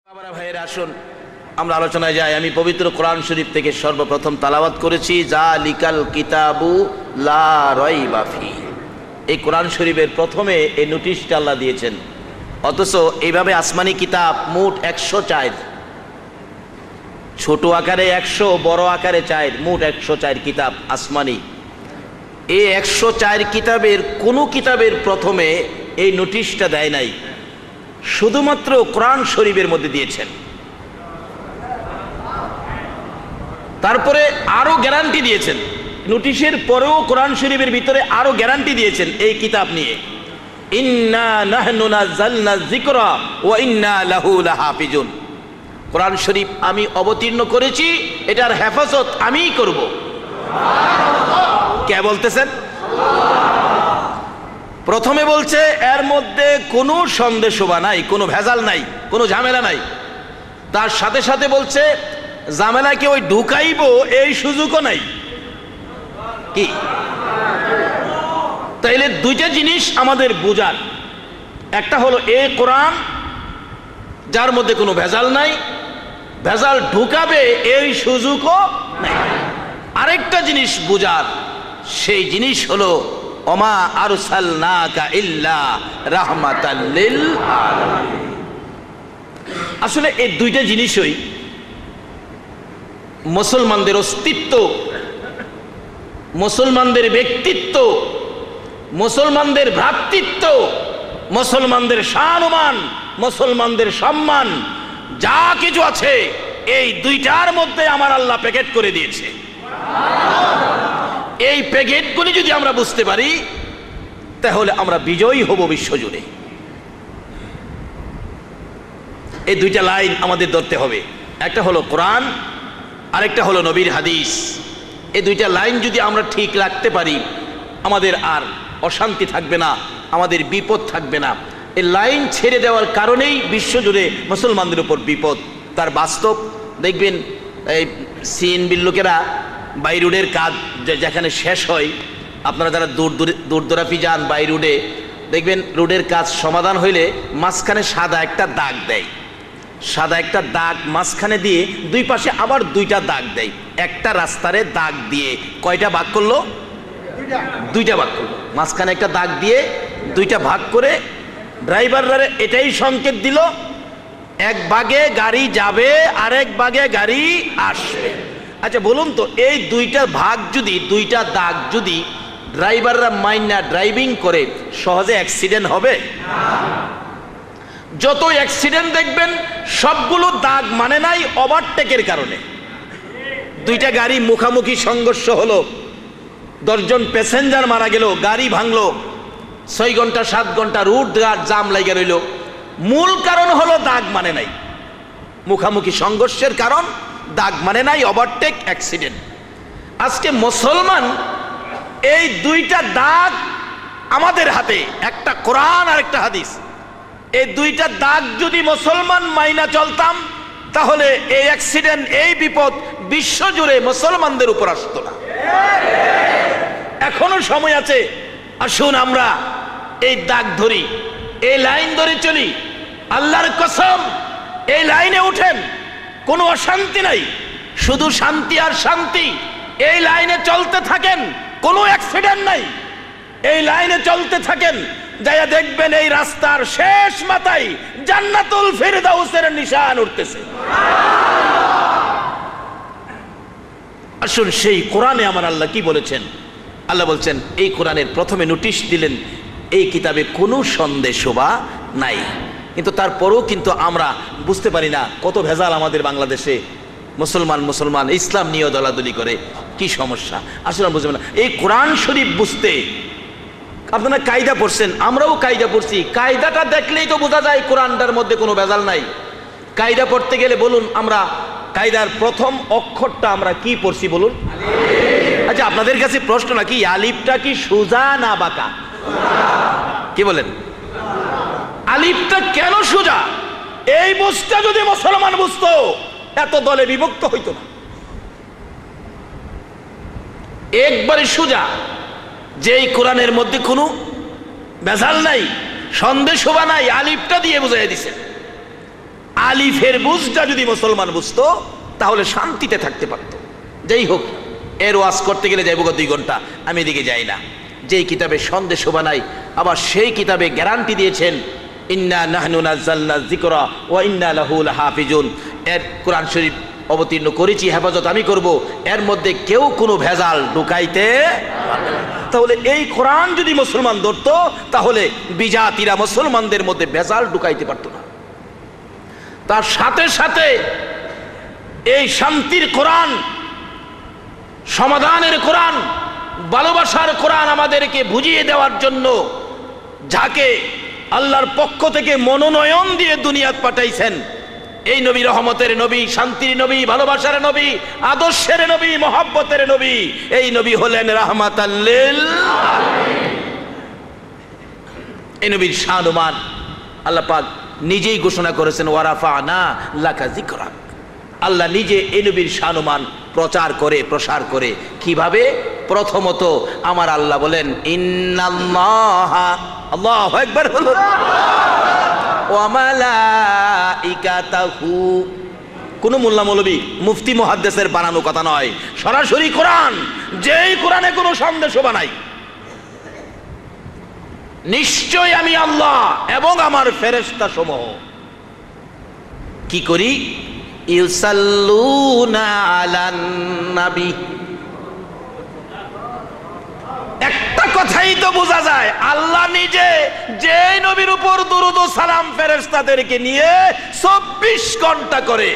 বাবারা ভাইয়েরা আসুন আমরা আলোচনায় যাই। আমি পবিত্র কোরআন শরীফ থেকে সর্বপ্রথম তালাওয়াত করেছি জালিকাল কিতাবু লা রাইবা ফি। এই কোরআন শরীফের প্রথমে এই নোটিশটা আল্লাহ দিয়েছেন, অথচ এইভাবে আসমানি কিতাব মোট 104, ছোট আকারে 100, বড় আকারে 4, মোট 104 কিতাব আসমানি। এই 104 কিতাবের কোনো কিতাবের প্রথমে এই নোটিশটা দেয় নাই, শুধুমাত্র কোরআন শরীফের মধ্যে দিয়েছেন। তারপরে আরো গ্যারান্টি দিয়েছেন, নোটিশের পরেও কোরআন শরীফের ভিতরে আরো গ্যারান্টি দিয়েছেন এই কিতাব নিয়ে, ইন্না নাহনু নাযালনা যিকরা ওয়া ইন্না লাহু লাহাফিজুন। কোরআন শরীফ আমি অবতীর্ণ করেছি, এটার হেফাজত আমিই করব। কে বলতেছেন? প্রথমে বলছে এর মধ্যে কোনো সন্দেহবা নাই, কোনো ভেজাল নাই, কোনো ঝামেলা নাই। তার সাথে সাথে বলছে ঝামেলাকে ওই ঢুকাইব এই সুযোগও নাই। কি তাইলে দুইটা জিনিস আমাদের বুঝার, একটা হলো এই কোরআন যার মধ্যে কোনো ভেজাল নাই, ভেজাল ঢুকাবে এই সুযোগও নাই। আরেকটা জিনিস বুঝার, সেই জিনিস হলো ওমা আরসালনাকা ইল্লা রাহমাতাল লিল আলামিন। আসলে এই দুইটা জিনিসই মুসলমানদের অস্তিত্ব, মুসলমানদের ব্যক্তিত্ব, মুসলমানদের ভ্রাতৃত্ব, মুসলমানদের সম্মান, মুসলমানদের সম্মান যা কিছু আছে এই দুইটার মধ্যে আমার আল্লাহ প্যাকেট করে দিয়েছে। এই প্যাকেটগুলি যদি আমরা বুঝতে পারি তাহলে আমরা বিজয়ী হব বিশ্বজুড়ে। এই দুইটা লাইন আমাদের ধরতে হবে, একটা হলো কোরআন, আরেকটা হলো নবীর হাদিস। এই দুইটা লাইন যদি আমরা ঠিক রাখতে পারি আমাদের আর অশান্তি থাকবে না, আমাদের বিপদ থাকবে না। এই লাইন ছেড়ে দেওয়ার কারণেই বিশ্বজুড়ে মুসলমানদের উপর বিপদ। তার বাস্তব দেখবেন, এই সিএনবির লোকেরা বাই রোডের কাজ যেখানে শেষ হয়, আপনারা যারা দূর দূরাফি যান বাই রোডে দেখবেন রোডের কাজ সমাধান হইলে মাঝখানে সাদা একটা দাগ দেয়, সাদা একটা দাগ মাঝখানে দিয়ে দুই পাশে আবার দুইটা দাগ দেয়। একটা রাস্তারে দাগ দিয়ে কয়টা ভাগ করলো? দুইটা ভাগ করলো। মাঝখানে একটা দাগ দিয়ে দুইটা ভাগ করে ড্রাইভাররা এটাই সংকেত দিল, এক ভাগে গাড়ি যাবে, আরেক ভাগে গাড়ি আসবে। আচ্ছা বলুন তো, এই দুইটা ভাগ যদি, দুইটা দাগ যদি ড্রাইভাররা মাইনা ড্রাইভিং করে, সহজে অ্যাক্সিডেন্ট হবে? যত অ্যাক্সিডেন্ট দেখবেন সবগুলো দাগ মানে নাই ওভারটেকের কারণে। দুইটা গাড়ি মুখামুখি সংঘর্ষ হলো, 10 জন প্যাসেঞ্জার মারা গেল, গাড়ি ভাঙলো, 6 ঘন্টা 7 ঘন্টা রুট জাম লাগে রইল। মূল কারণ হলো দাগ মানে নাই, মুখামুখি সংঘর্ষের কারণ দাগ মানে নাই, ওভারটেক, অ্যাক্সিডেন্ট। আজকে মুসলমান এই দুইটা দাগ আমাদের হাতে, একটা কোরআন আর একটা হাদিস। এই দুইটা দাগ যদি মুসলমান মাইনা চলতাম তাহলে এই অ্যাক্সিডেন্ট, এই বিপদ বিশ্বজুড়ে মুসলমানদের উপর আসতো না। এখনো সময় আছে, আসুন আমরা এই দাগ ধরি, এই লাইন ধরে চলি। আল্লাহর কসম, এই লাইনে উঠেন, কোনো অশান্তি নাই, শুধু শান্তি আর শান্তি। এই লাইনে চলতে থাকেন, কোনো অ্যাক্সিডেন্ট নাই। এই লাইনে চলতে থাকেন, যাইয়া দেখবেন এই রাস্তার শেষ মাথায় জান্নাতুল ফিরদাউসের নিশান উঠতেছে। আসুন সেই কোরআনে আমার আল্লাহ কি বলেছেন। আল্লাহ বলছেন, এই কোরআনের প্রথমে নোটিশ দিলেন এই কিতাবে কোনো সন্দেহবা নাই। কিন্তু তারপরেও কিন্তু আমরা বুঝতে পারি না, কত ভেজাল আমাদের বাংলাদেশে। মুসলমান ইসলাম নিয়ে দলাদলি করে, কি সমস্যা আসলে বুঝতে পারি না। এই কোরআন শরীফ বুঝতে আপনারা কায়দা পড়ছেন, আমরাও কায়দা পড়ছি। কায়দাটা দেখলেই তো বোঝা যায় কোরআনটার মধ্যে কোনো ভেজাল নাই। কায়দা পড়তে গেলে বলুন, আমরা কায়দার প্রথম অক্ষরটা আমরা কি পড়ছি বলুন? আচ্ছা আপনাদের কাছে প্রশ্ন, নাকি আলিফটা কি সোজা না বাঁকা? কি বলেন? আলিফটা কেন সোজা? এই বুঝটা যদি মুসলমান বুঝতো এত দলে বিভক্ত হইতো না। একবারে সোজা, যেই কোরআনের মধ্যে কোনো ভেজাল নাই, সন্দেহ শোভা নাই, আলিফটা দিয়ে বুঝাইয়া দিছেন। আলিফের বুঝটা যদি মুসলমান বুঝতো তাহলে শান্তিতে থাকতে পারত। যাই হোক, এর ওয়াজ করতে গেলে যাইব 2 ঘন্টা, আমি এদিকে যাই না। যেই কিতাবে সন্দেহ বানাই, আবার সেই কিতাবে গ্যারান্টি দিয়েছেন ইন্না নাহনু নাযালনা যিকরা ওয়া ইন্না লাহু লাহাফিজুন। এর কোরআন শরীফ অবতীর্ণ করেছি, হেফাজত আমি করব, এর মধ্যে কেউ কোনো ভেজাল ঢুকাইতে পারবে না। তাহলে এই কোরআন যদি মুসলমান ধরতো তাহলে বিজাতিরা মুসলমানদের মধ্যে ভেজাল ঢুকাইতে পারতো না। তার সাথে সাথে এই শান্তির কোরআন, সমাধানের কোরআন, ভালোবাসার কোরআন আমাদেরকে বুঝিয়ে দেওয়ার জন্য যাকে আল্লাহর পক্ষ থেকে মনোনয়ন দিয়ে দুনিয়াত পাঠাইছেন, এই নবী রহমতের নবী, শান্তির নবী, ভালোবাসার নবী, আদর্শের নবী, মহব্বতের নবী, এই নবী হলেন রাহমাতাল লিল আলামিন। এই নবীর শান-মান আল্লাহ পাক নিজেই ঘোষণা করেছেন ওয়ারাফানা লাকা যিকরাক। আল্লাহ নিজে এই নবীর শান-মান প্রচার করে, প্রসার করে। কিভাবে? প্রথমত আমার আল্লাহ বলেন ইন্নাল্লাহা, আল্লাহু আকবার বলুন, ওয়া মালাইকাতাহু। কোন মোল্লা মৌলবী মুফতি মুহাদ্দিসের বানানো কথা নয়, সরাসরি কোরআন। যেই কোরআনে কোনো সন্দেহ বানাই, নিশ্চয় আমি আল্লাহ এবং আমার ফেরেশতা সমূহ কি করি? ইউসাল্লুনা আলান নবী। একটা কথাই তো বোঝা যায়, আল্লাহ নিজে যে নবীর উপর দুরূদ ও সালাম ফেরেশতাদেরকে নিয়ে 24 ঘন্টা করে,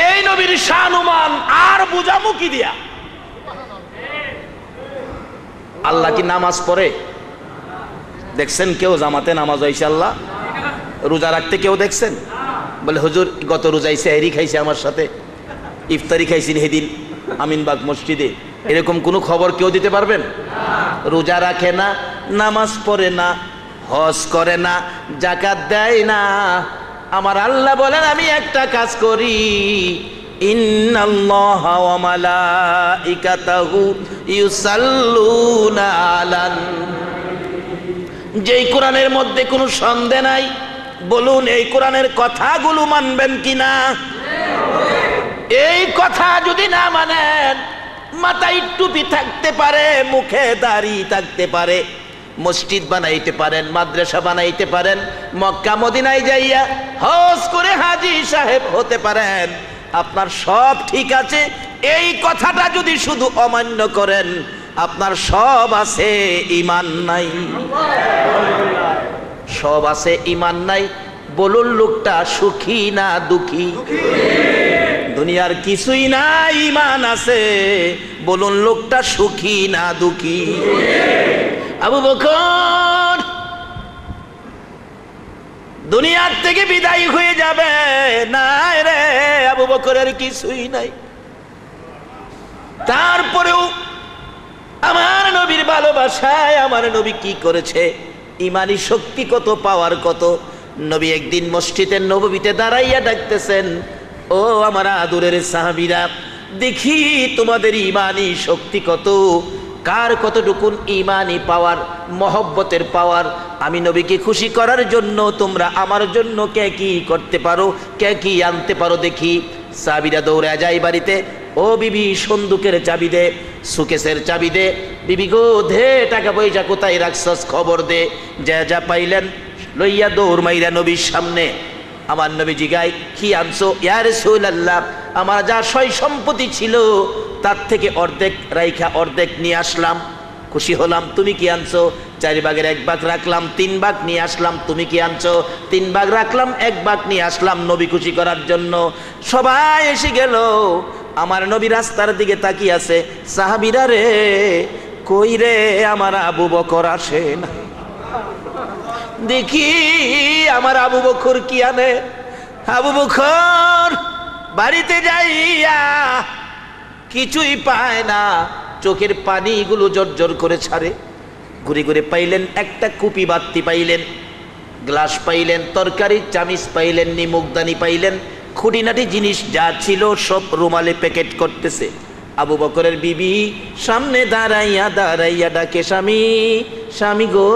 এই নবীর শান-মান আর বুঝামু কি দিয়া? আল্লাহ কি নামাজ পড়ে? দেখছেন কেউ জামাতে নামাজ হইছে? আল্লাহ রোজা রাখতে কেউ দেখছেন? বলে হুজুর গত রোজায় সেহরি খাইছে, আমার সাথে ইফতারি খাইছেন সেদিন আমিনবাগ মসজিদে, এরকম কোনো খবর কেউ দিতে পারবেন? রোজা রাখে না, নামাজ পড়ে না, হজ করে না, যাকাত দেয় না। আমার আল্লাহ বলেন আমি একটা কাজ করি, ইন্নাল্লাহা ওয়া মালাইকাতাহু ইউসাল্লুনা আলান। যেই কোরআনের মধ্যে কোনো সন্দেহ নাই, বলুন এই কোরআনের কথাগুলো মানবেন কিনা? এই কথা যদি না মানেন, মাথায় টুপি থাকতে পারে, মুখে দাড়ি থাকতে পারে, মসজিদ বানাইতে পারেন, মাদ্রাসা বানাইতে পারেন, মক্কা মদিনায় যাইয়া হজ করে হাজী সাহেব হতে পারেন, আপনার সব ঠিক আছে। এই কথাটা যদি শুধু অমান্য করেন, আপনার সব আছে, ঈমান নাই। সব আছে, ঈমান নাই। বলুন লোকটা সুখী না দুঃখী? দুনিয়ার কিছুই নাই, ঈমান আছে। বলুন লোকটা সুখী না দুঃখী? আবু বকর দুনিয়ার থেকে বিদায় হয়ে যাবে না রে, আবু বকরের কিছুই নাই। তারপরেও আমার নবীর ভালোবাসায় আমার নবী কি করেছে, ইমানি শক্তি কত, পাওয়ার কত। নবী একদিন মসজিদের নববীতে দাঁড়াইয়া ডাকতেছেন, ও আমার আদরের সাহাবীরা, দেখি তোমাদের ইমানি শক্তি কত, কার কতটুকুন ইমানি পাওয়ার, মহব্বতের পাওয়ার। আমি নবীকে খুশি করার জন্য তোমরা আমার জন্য কে কি করতে পারো, কে কি আনতে পারো দেখি। সাহাবীরা দৌড়ে যায় বাড়িতে, ও বিবি সন্দুকের চাবি দে, সুকেসের চাবি দে, বিবি গো ধে টাকা পয়সা কোথায় রাখছস খবর দে। যা যা পাইলেন লইয়া দৌড় মাইরা নবীর সামনে। আমার নবী জিগায়, কি আনছো? ইয়া রাসূলুল্লাহ, আমার যা সয় সম্পত্তি ছিল তার থেকে অর্ধেক রাইখা অর্ধেক নিয়ে আসলাম, খুশি হলাম। তুমি কি আনছো? 4 ভাগের 1 ভাগ রাখলাম, 3 ভাগ নিয়ে আসলাম। তুমি কি আনছো? 3 ভাগ রাখলাম, 1 ভাগ নিয়ে আসলাম নবী খুশি করার জন্য। সবাই এসে গেল, আমার নবী রাস্তার দিকে তাকিয়ে আছে। সাহাবীরা রে, কই রে আমার আবু বকর আসে না, দেখি আমার আবু বকর কি আনে। আবু বকর বাড়িতে যাইয়া কিছুই পায় না, চোখের পানিগুলো জর্জর করে ছাড়ে। ঘুরে ঘুরে পাইলেন একটা কুপি বাতি পাইলেন, গ্লাস পাইলেন, তরকারি চামিচ পাইলেন, নিমুকদানি পাইলেন, খুঁটিনাটি জিনিস যা ছিল সব রুমালে প্যাকেট করতেছে। আবু বকরের বিবি সামনে দাঁড়াইয়া দাঁড়াইয়া ডাকে, স্বামী, স্বামী গো,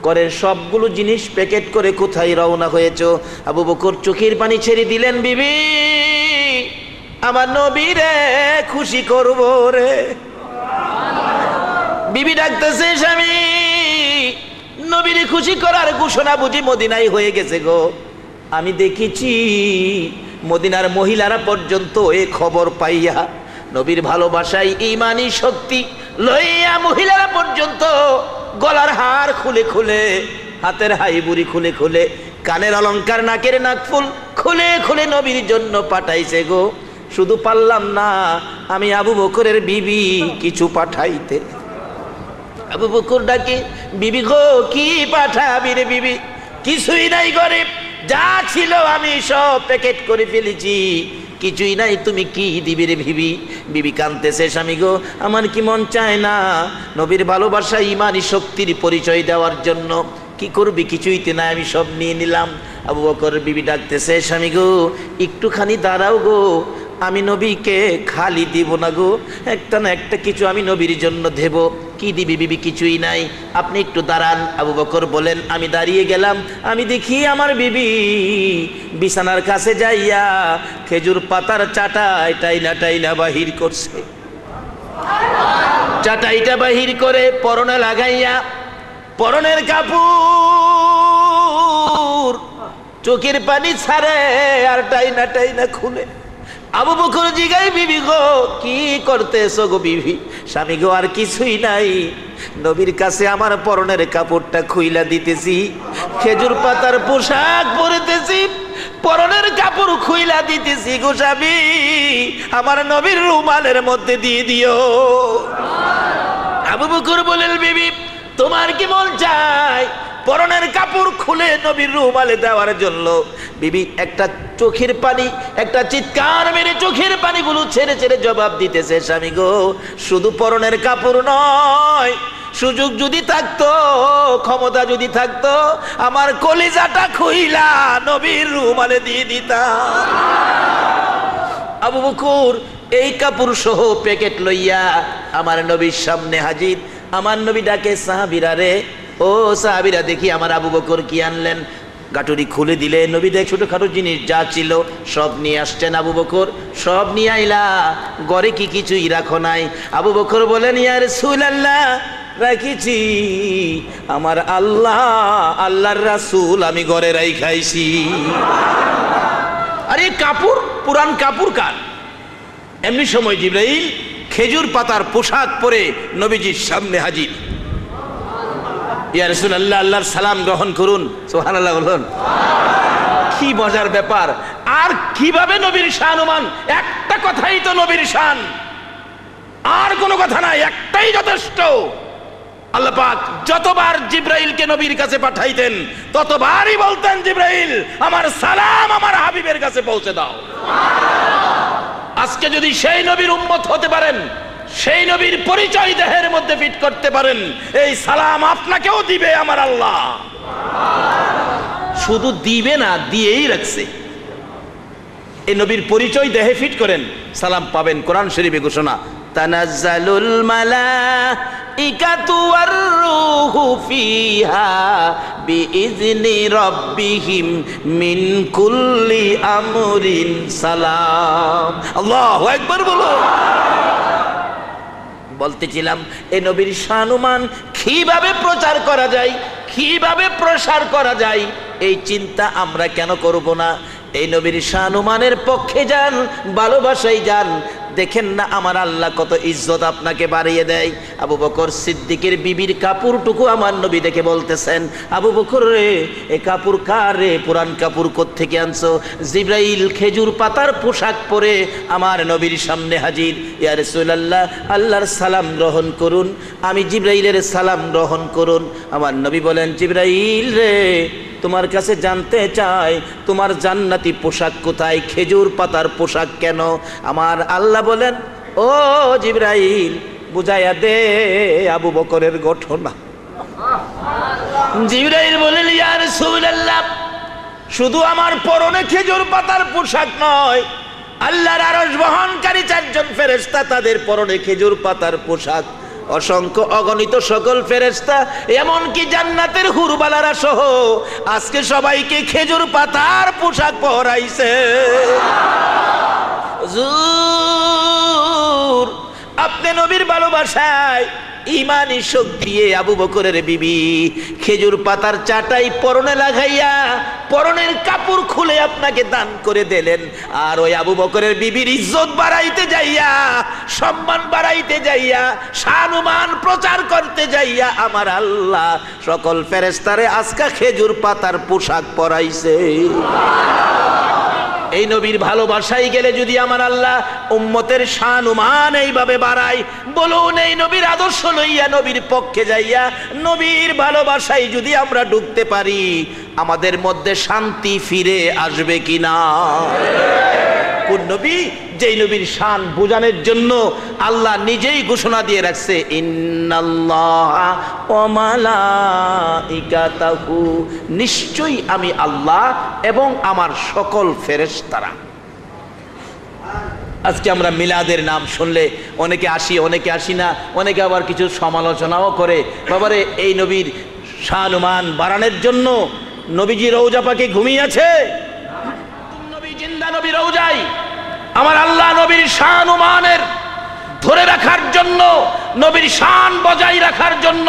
ঘরের সবগুলো জিনিস প্যাকেট করে কোথায় রওনা হয়েছ? আবু বকর চোখের পানি ছেড়ে দিলেন, বিবি আমার নবীরে খুশি করব রে। বিবি ডাকতেছে, স্বামী নবীরে খুশি করার ঘোষণা বুঝি মদিনায় হয়ে গেছে গো। আমি দেখেছি মদিনার মহিলারা পর্যন্ত এ খবর পাইয়া নবীর ভালোবাসায় ঈমানি শক্তি লইয়া মহিলারা পর্যন্ত গলার হার খুলে খুলে, হাতের হাইবুড়ি খুলে খুলে, কানের অলংকার, নাকের নাকফুল খুলে খুলে নবীর জন্য পাঠাইছে গো। শুধু পারলাম না, আমি আবু বকরের বিবি কিছু পাঠাইতে। আবু বকর ডাকে, বিবি গো কি পাঠাবি রে বিবি? কিছুই নাই গরিব, যা ছিল আমি সব প্যাকেট করে ফেলেছি, কিছুই নাই, তুমি কি দিবি রে বিবি? বিবি কাঁদতেছে, স্বামী গো আমার কি মন চায় না নবীর ভালোবাসা ঈমানি শক্তির পরিচয় দেওয়ার জন্য? কি করবি? কিছুইতে নাই, আমি সব নিয়ে নিলাম। আবু বকর বিবি ডাকতেছে, স্বামী গো একটুখানি দাঁড়াও গো, আমি নবীকে খালি দিব না গো, একটা না একটা কিছু আমি নবীর জন্য দেব। কি দিবি বিবি? কিছুই নাই, আপনি একটু দাঁড়ান। আবু বকর বলেন, আমি দাঁড়িয়ে গেলাম, আমি দেখি আমার বিবি বিছানার কাছে যাইয়া খেজুর পাতার চাটাই টাইনা টাইনা বাহির করছে। চাটাইটা বাহির করে পরনে লাগাইয়া, পরনের কাপড় চোখের পানি ছাড়ে আর টাইনা টাইনা খুলে। আবু বকর জিগাই, বিবি গো কি করতেছো গো বিবি? স্বামী গো আর কিছুই নাই, নবীর কাছে আমার পরনের কাপড়টা খুইলা দিতেছি, খেজুর পাতার পোশাক পরতেছি, পরনের কাপড় খুইলা দিতেছি গো স্বামী, আমার নবীর রুমালের মধ্যে দিয়ে দিও। আবু বকর বলেন, বিবি তোমার কি মন চায় পরনের কাপড় খুলে নবীর রুমালে দেওয়ার জন্য? বিবি একটা চোখের পানি, একটা চিৎকার মেরে চোখের পানিগুলো ছেড়ে ছেড়ে জবাব দিতেছে, স্বামী গো শুধু পরনের কাপড় নয়, সুযোগ যদি থাকতো, ক্ষমতা যদি থাকতো, আমার কলিজাটা খুইলা নবীর রুমালে দিয়ে দিতাম। আবু বকর এই কাপড় সহ প্যাকেট লইয়া আমার নবীর সামনে হাজির। আমার নবী ডাকে, সাহাবীরা রে, ও সাহাবীরা দেখি আমার আবু বকর কি আনলেন। গাটুরি খুলে দিলে নবী দেখ ছোটখাটো জিনিস যা ছিল সব নিয়ে আসছেন। আবু বকর, সব নিয়ে আইলা, ঘরে কি কিছুই রাখো নাই? আবু বকর বলেন, ইয়া রাসূলুল্লাহ রাখিছি, আমার আল্লাহ আল্লাহর রাসূল আমি ঘরে রাইখাইছি। আরে কাপড়, পুরান কাপড় কার? এমনি সময় জিবরাইল খেজুর পাতার পোশাক পরে নবীজির সামনে হাজির। ইয়া রাসূলুল্লাহ আল্লাহর সালাম গ্রহণ করুন। সুবহানাল্লাহ বলুন। কি মজার ব্যাপার! আর কিভাবে নবীর শানুমান? একটা কথাই তো নবীর শান, আর কোনো কথা নাই, একটাই যথেষ্ট। আল্লাহ পাক যতবার জিবরাইলকে নবীর কাছে পাঠাইতেন ততবারই বলতেন, জিবরাইল আমার সালাম আমার হাবিবের কাছে পৌঁছে দাও। আজকে যদি সেই নবীর উম্মত হতে পারেন, সেই নবীর পরিচয় দেহের মধ্যে ফিট করতে পারেন, এই সালাম আপনাকেও দিবে আমার আল্লাহ। শুধু দিবে না, দিয়েই রাখছে। এই নবীর পরিচয় দেহে ফিট করেন, সালাম পাবেন। কোরআন শরীফে ঘোষণা, তানাজ্জালুল মালাইকাতু ওয়ার রূহু ফিহা বিইজনি রাব্বিহিম মিন কুল্লি আমরিন সালাম। আল্লাহু আকবার বলো। বলতেছিলাম এই নবীর শানুমান কিভাবে প্রচার করা যায়, কিভাবে প্রসার করা যায়, এই চিন্তা আমরা কেন করব না? এই নবীর শানুমানের পক্ষে যান, ভালোবাসাই যান। দেখেন না আমার আল্লাহ কত ইজ্জত আপনাকে বাড়িয়ে দেয়। আবু বকর সিদ্দিকের বিবির কাপড়টুকু আমার নবী দেখে বলতেছেন, আবু বকর রে এ কাপড় কার রে? পুরান কাপড় কোত্থেকে আনছো? জিবরাইল খেজুর পাতার পোশাক পরে আমার নবীর সামনে হাজির। ইয়া রাসূলুল্লাহ আল্লাহর সালাম গ্রহণ করুন। আমি জিবরাইলের সালাম গ্রহণ করুন। আমার নবী বলেন, জিবরাইল রে তোমার কাছে জানতে চাই তোমার জান্নাতি পোশাক কোথায়? খেজুর পাতার পোশাক কেন? আমার আল্লাহ বলেন, ও জিবরাইল বুঝাইয়া দে আবু বকরের ঘটনা। জিবরাইল বলেন, ইয়া রাসূলুল্লাহ শুধু আমার পরনে খেজুর পাতার পোশাক নয়, আল্লাহর আরশ বহনকারী চারজন ফেরেশতা তাদের পরনে খেজুর পাতার পোশাক। অসংখ্য অগণিত সকল ফেরেশতা, এমনকি জান্নাতের হুরবালারা সহ আজকে সবাইকে খেজুর পাতার পোশাক পরাইছে। হুজুর, আপনি নবীর ভালোবাসায় ইমানি শক্তি দিয়ে আবু বকরের বিবি খেজুর পাতার চাটাই পরনে লাগাইয়া পরনের কাপড় খুলে আপনাকে দান করে দিলেন। আর ওই আবু বকরের বিবির ইজ্জত বাড়াইতে যাইয়া, সম্মান বাড়াইতে যাইয়া, সম্মান প্রচার করতে যাইয়া আমার আল্লাহ সকল ফেরেশতারে আজকা খেজুর পাতার পোশাক পরাইছে। এই নবীর ভালোবাসায় গেলে যদি আমার আল্লাহ উম্মতের শান-মান এইভাবে বাড়ায়, বলুন এই নবীর আদর্শ লইয়া নবীর পক্ষে যাইয়া নবীর ভালোবাসায় যদি আমরা ঢুকতে পারি, আমাদের মধ্যে শান্তি ফিরে আসবে কিনা? কোন নবী? যেই নবীর শান বোঝানোর জন্য আল্লাহ নিজেই ঘোষণা দিয়ে রাখছে, ইন্নাল্লাহা ওয়া মালাইকাতাহু, নিশ্চয়ই আমি আল্লাহ এবং আমার সকল ফেরেশতারা। আজকে আমরা মিলাদের নাম শুনলে অনেকে আসি, অনেকে আসি না, অনেকে আবার কিছু সমালোচনাও করে। বাবারে, এই নবীর শান-মান বাড়ানোর জন্য নবীজি রওজা পাকে ঘুমিয়ে আছে? নবী জিন্দা, নবী রওজায়। আমার আল্লাহ নবীর শান-মানের ধরে রাখার জন্য, নবীর শান বজায় রাখার জন্য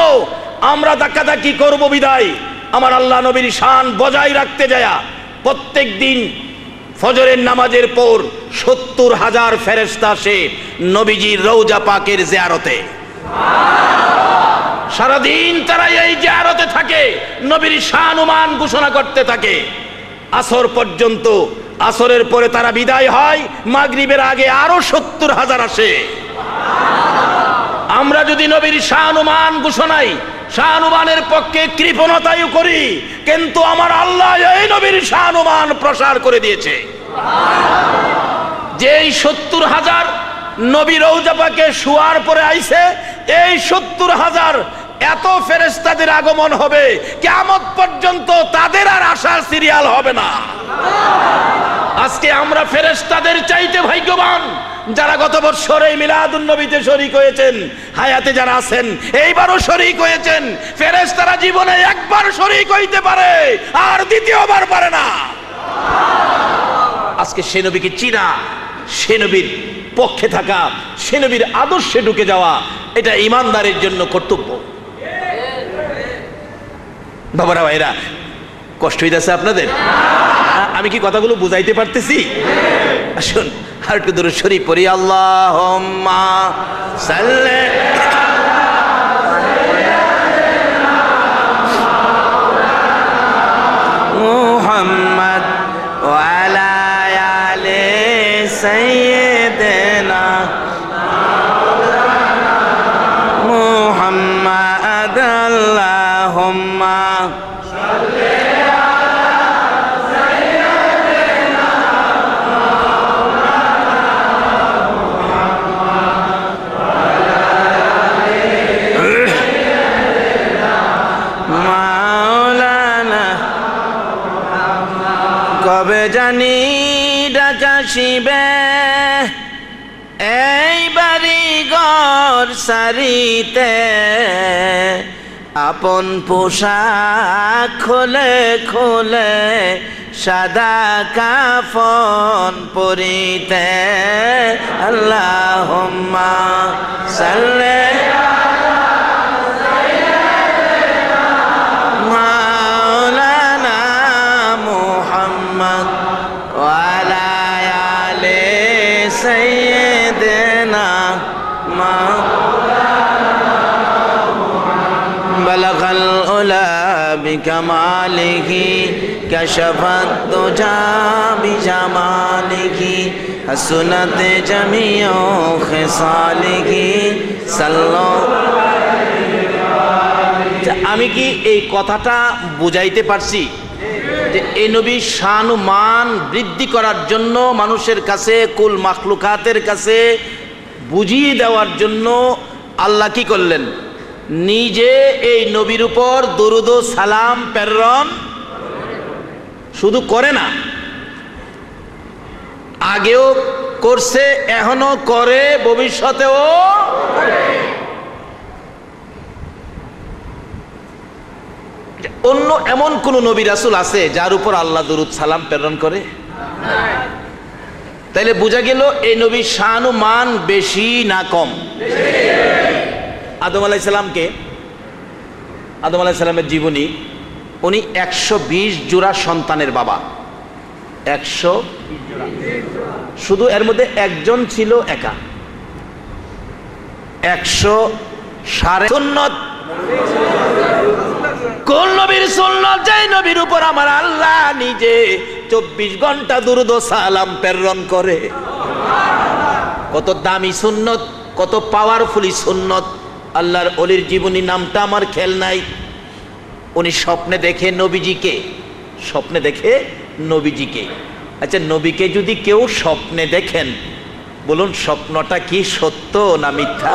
আমরা ধাক্কাধাক্কি করব বিদায় আমার আল্লাহ নবীর শান বজায় রাখতে যায়া প্রত্যেক দিন ফজরের নামাজের পর ৭০,০০০ ফেরেশতা আসে নবীজির রওজা পাকের জিয়ারতে। সারাদিন তারা এই জিয়ারতে থাকে, নবীর শান-মান ঘোষণা করতে থাকে আসর পর্যন্ত। আসরের পরে তারা বিদায় হয়, মাগরিবের আগে আরো ৭০,০০০ আসে। আমরা যদি নবীর শান-মান ঘোষণায় শান-মানের পক্ষে কৃপণতাও করি, কিন্তু আমার আল্লাহ এই নবীর শান-মান প্রসার করে দিয়েছে। যেই ৭০,০০০ নবী রওজা পাকে শোয়ার পরে আইছে, এই ৭০,০০০ এত ফেরেশতাদের আগমন হবে, কিয়ামত পর্যন্ত তাদের আর আসার সিরিয়াল হবে না। আজকে আমরা ফেরেশতাদের চাইতে ভাগ্যবান যারা গত বছর এই মিলাদুন নবীতে শরীক হয়েছেন, হায়াতে যারা আছেন এইবারও শরীক হয়েছেন। ফেরেশতারা জীবনে একবার শরীক হইতে পারে, আর দ্বিতীয়বার পারে না। আজকে সে নবীকে চিনা, সে নবীর পক্ষে থাকা, সে নবীর আদর্শে ঢুকে যাওয়া, এটা ইমানদারের জন্য কর্তব্য। বাবারা, ভাইরা, কষ্ট হইতেছে আপনাদের? আমি কি কথাগুলো বুঝাইতে পারতেছি? আসুন আর একটু দরুদ শরীফ পড়ি। আল্লাহুম্মা সাল্লি মুহাম্মদ ওয়া আলা আলি সাইয়্যিদিনা মুহাম্মদ। আল্লাহুম্মা কবে জানি ডাকাশিবে এই বাড়ি ঘর সারিতে, আপন পোশাক খুলে খুলে সাদা কাফন পরিতে। আল্লাহুম্মা সাল্লি বলগল উলা বিকমালিহি কশফত দুজা বিজামালিহি হাসনাত জামিউ খিসালিহি সাল্লাল্লাহু আলাইহি। আমি কি এই কথাটা বুঝাইতে পারছি যে এই নবীর শান-মান বৃদ্ধি করার জন্য, মানুষের কাছে, কুল মাখলুকাতের কাছে বুঝিয়ে দেওয়ার জন্য আল্লাহ কি করলেন? নিজে এই নবীর উপর দরুদ ও সালাম প্রেরণ শুধু করে না, আগেও করছে, এখনো করে, ভবিষ্যতেও। অন্য এমন কোন নবী রাসূল আছে যার উপর আল্লাহ দরুদ সালাম প্রেরণ করে? তাইলে বোঝা গেল এই নবীর শান ও মান বেশি না কম? আদম আলাইহিস সালামের জীবনী, উনি 120 জোড়া সন্তানের বাবা। 100 শুধু এর মধ্যে একজন ছিল একা। 100 সাড়ে সুন্নত। কোন নবীর সুন্নত? যেই নবীর উপর আমার আল্লাহ নিজে 24 ঘন্টা দুরূদ ও সালাম প্রেরণ করে। কত দামি সুন্নত, কত পাওয়ারফুলি সুন্নত। আল্লাহর ওলির জীবনী নামটা আমার খেয়াল নাই। উনি স্বপ্নে দেখে নবীজিকে, স্বপ্নে দেখে নবীজিকে। আচ্ছা, নবীকে যদি কেউ স্বপ্নে দেখেন, বলুন স্বপ্নটা কি সত্য না মিথ্যা?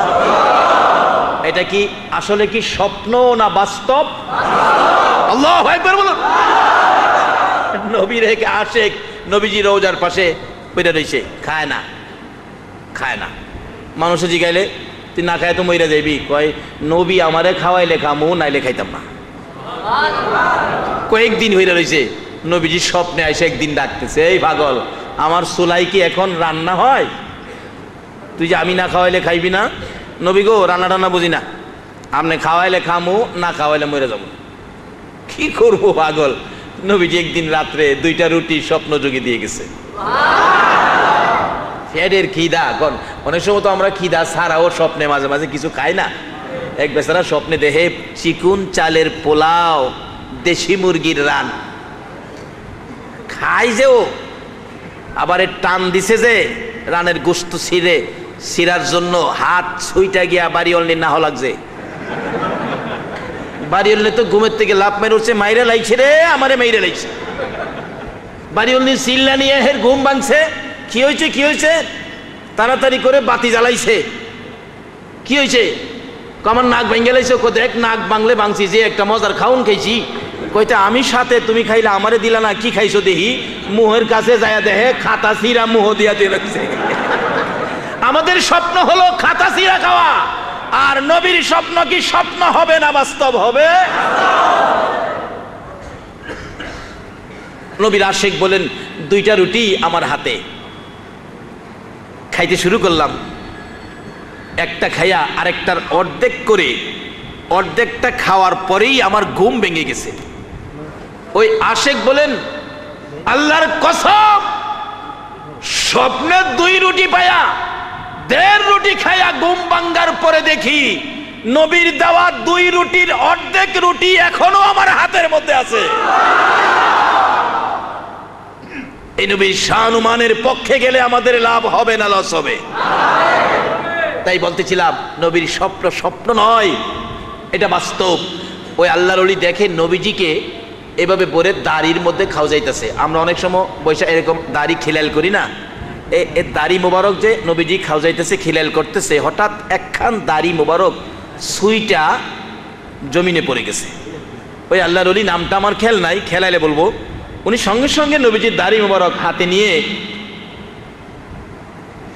এটা কি আসলে কি স্বপ্ন না বাস্তব? আল্লাহু আকবার বলুন। নবীর এক আশেক নবীজি রওজার পাশে পড়ে রইছে, খায় না, খায় না। মানুষে জিগাইলে তুই না খায় তো মইরা যাইবি, কয় নবী আমারে খাওয়াইলে খামু, নাইলে খাইতাম না। কয়েকদিন হইরা রইছে, নবীজি স্বপ্নে আইসে একদিন ডাকতেছে, এই পাগল, আমার চুলাই কি এখন রান্না হয়? তুই যে আমি না খাওয়াইলে খাইবি না? নবী গো, রান্না টান্না বুঝি না, আপনি খাওয়াইলে খামু, না খাওয়াইলে মরে যাবো। কি করবো পাগল? নবীজি একদিন রাত্রে 2টা রুটি স্বপ্ন যোগে দিয়ে গেছে। ফ্যাটের খিদা, অনেক সময় তো আমরা খিদা ছাড়াও স্বপ্নে মাঝে মাঝে কিছু খাই না। এক বেচারা স্বপ্নে দেখে চিকুন চালের পোলাও, দেশি মুরগির রান খাই যে, ও আবার টান দিছে যে রানের গোস্ত ছিঁড়ার জন্য হাত ছুইটা গিয়া বাড়িওয়ালি না লাগছে। বাড়িওয়ালি তো ঘুমের থেকে লাভ মেরে উঠছে, মাইরে লাইছে রে, আমারে মাইরে লাইছে। বাড়িওয়ালি চিল্লা নিয়ে হের ঘুম ভাঙছে। কি হয়েছে, কি হয়েছে? তাড়াতাড়ি করে বাতি জ্বালাইছে। কি হয়েছে? আমার নাক ভাঙ্গে লাইছে। দেখ নাক বাংলে ভাঙছি, যে একটা মজার খাউন খাইছি। কইতে আমি সাথে, তুমি খাইলা আমারে দিলা না, কি খাইছো দেখি। মুহের কাছে যায় দেখে খাতা ছিঁড়া মুহ দিয়া দিয়ে রাখছে। আমাদের স্বপ্ন হলো খাতা ছিঁড়া খাওয়া, আর নবীর স্বপ্ন কি স্বপ্ন হবে না বাস্তব হবে? নবীর আশিক বলেন, 2টা রুটি আমার হাতে, খাইতে শুরু করলাম। একটা খাইয়া আরেকটার অর্ধেক করে, অর্ধেকটা খাওয়ার পরেই আমার ঘুম ভেঙে গেছে। ওই আশিক বলেন, আল্লাহর কসম, স্বপ্নে 2 রুটি পায়া 1.5 রুটি খাইয়া ঘুম ভাঙ্গার পরে দেখি নবীর দেওয়া 2 রুটির অর্ধেক রুটি এখনো আমার হাতের মধ্যে আছে। এই নবীর শানুমানের পক্ষে গেলে আমাদের লাভ হবে না লস হবে? তাই বলতেছিলাম, নবীর স্বপ্ন স্বপ্ন নয়, এটা বাস্তব। ওই আল্লাহর ওলি দেখে নবীজিকে এভাবে পরে দাড়ির মধ্যে খাওয়া যাইতেছে। আমরা অনেক সময় বৈশা এরকম দাড়ি খিলাল করি না, এ দাড়ি মোবারক যে নবীজি খাওয়া যাইতেছে, খিলাল করতেছে, হঠাৎ একখান দাড়ি মোবারক সুইটা জমিনে পড়ে গেছে। ওই আল্লাহর ওলি নামটা আমার খেয়াল নাই, খেলাইলে বলবো। উনি সঙ্গে সঙ্গে নবীজির দাড়ি মোবারক হাতে নিয়ে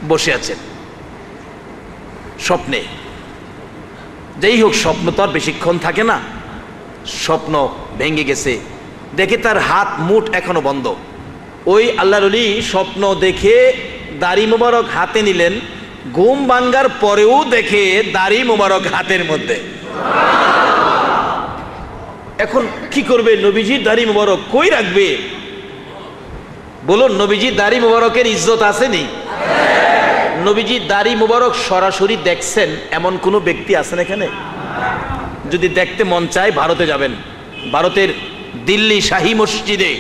বসে আছেন স্বপ্নে। যাই হোক, স্বপ্ন তো আর বেশিক্ষণ থাকে না। স্বপ্ন ভেঙে গেছে, দেখে তার হাত মুঠ এখনো বন্ধ। ওই আল্লাহর ওলি স্বপ্ন দেখে দাড়ি মোবারক হাতে নিলেন, ঘুম ভাঙ্গার পরেও দেখে দাড়ি মোবারক হাতের মধ্যে। এখন কি করবে? নবীজির দাড়ি মোবারক কই রাখবে? বলুন, নবীজির দাড়ি মোবারকের ইজ্জত আসেনি? নবীজির দাড়ি মোবারক সরাসরি দেখছেন এমন কোন ব্যক্তি আছেন এখানে? যদি দেখতে মন চায় ভারতে যাবেন, ভারতের দিল্লি শাহী মসজিদে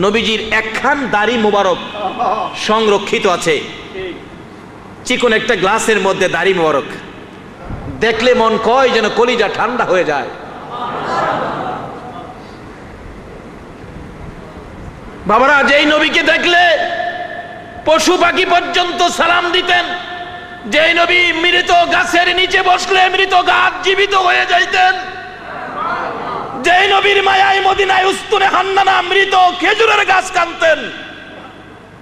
নবীজির একখান দাড়ি মোবারক সংরক্ষিত আছে। চিকন একটা গ্লাসের মধ্যে দাড়ি মোবারক, দেখলে মন কয় যেন কলিজা ঠান্ডা হয়ে যায়। বাবারা, যেই নবীকে দেখলে পশু পাখি পর্যন্ত সালাম দিতেন, যেই নবী মৃত গাছের নিচে বসলে মৃত গাছ জীবিত হয়ে যাইতেন, যেই নবীর মায়ায় মদিনায় উস্তুনে হান্নানা মৃত খেজুরের গাছ কানতেন,